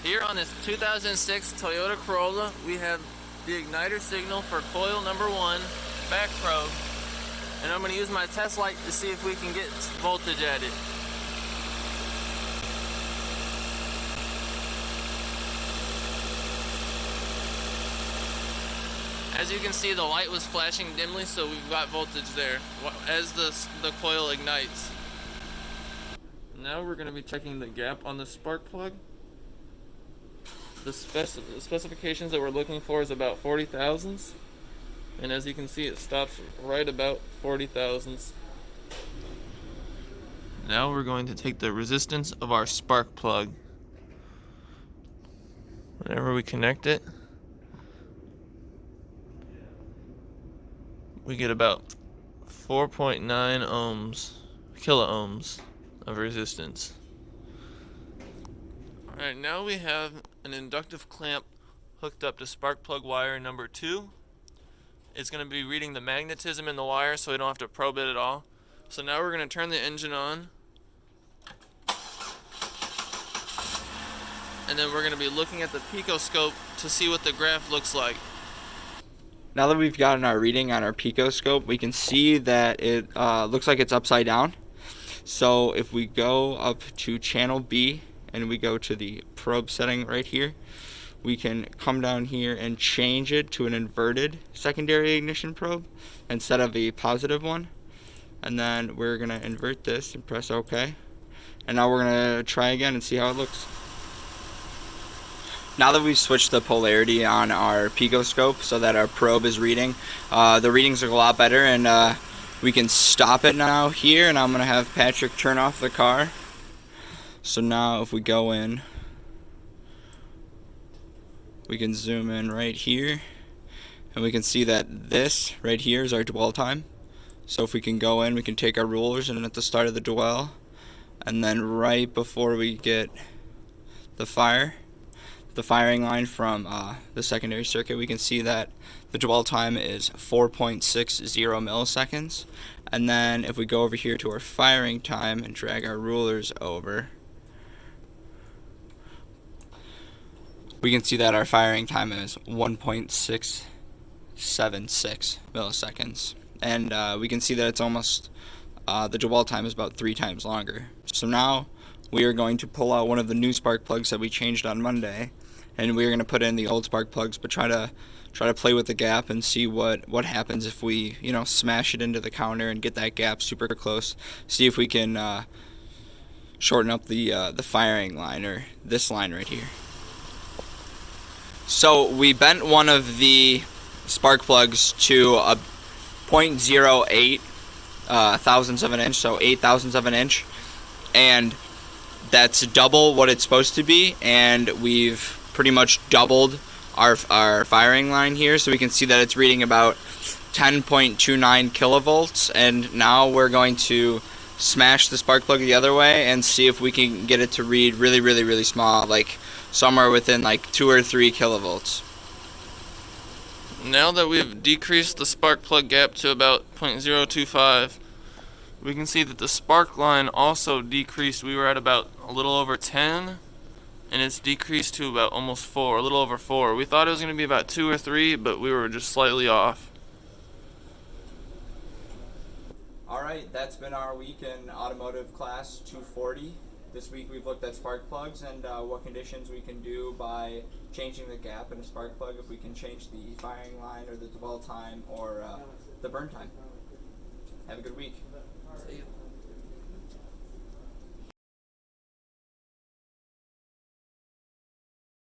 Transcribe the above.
Here on this 2006 Toyota Corolla, we have the igniter signal for coil number 1, back probe, and I'm going to use my test light to see if we can get voltage at it. As you can see, the light was flashing dimly, so we've got voltage there as the coil ignites. Now we're going to be checking the gap on the spark plug. The specifications that we're looking for is about 40 thousandths, and as you can see, it stops right about 40 thousandths. Now we're going to take the resistance of our spark plug. Whenever we connect it, we get about 4.9 kilo ohms of resistance. Alright, now we have an inductive clamp hooked up to spark plug wire number 2. It's going to be reading the magnetism in the wire so we don't have to probe it at all. So now we're going to turn the engine on, and then we're going to be looking at the picoscope to see what the graph looks like. Now that we've gotten our reading on our picoscope, we can see that it looks like it's upside down. So if we go up to channel B and we go to the probe setting right here, we can come down here and change it to an inverted secondary ignition probe instead of a positive one. And then we're going to invert this and press OK. And now we're going to try again and see how it looks. Now that we've switched the polarity on our picoscope so that our probe is reading, the readings look a lot better, and we can stop it now here, and I'm going to have Patrick turn off the car. So now if we go in, we can zoom in right here, and we can see that this right here is our dwell time. So if we can go in, we can take our rulers and at the start of the dwell, and then right before we get the firing line from the secondary circuit, we can see that the dwell time is 4.60 milliseconds. And then if we go over here to our firing time and drag our rulers over, we can see that our firing time is 1.676 milliseconds. And we can see that it's almost, the dwell time is about 3 times longer. So now we are going to pull out one of the new spark plugs that we changed on Monday, and we're going to put in the old spark plugs, but try to play with the gap and see what happens if we, smash it into the counter and get that gap super close. See if we can shorten up the firing line, or this line right here. So we bent one of the spark plugs to a 0.08 thousandths of an inch, so 8 thousandths of an inch, and that's double what it's supposed to be, and we've pretty much doubled our firing line here, so we can see that it's reading about 10.29 kilovolts. And now we're going to smash the spark plug the other way and see if we can get it to read really small, like somewhere within like 2 or 3 kilovolts. Now that we've decreased the spark plug gap to about 0.025, we can see that the spark line also decreased. We were at about a little over 10, and it's decreased to about almost 4, a little over 4. We thought it was going to be about 2 or 3, but we were just slightly off. Alright, that's been our week in Automotive Class 240. This week we've looked at spark plugs and what conditions we can do by changing the gap in a spark plug, if we can change the firing line or the dwell time or the burn time. Have a good week. See you.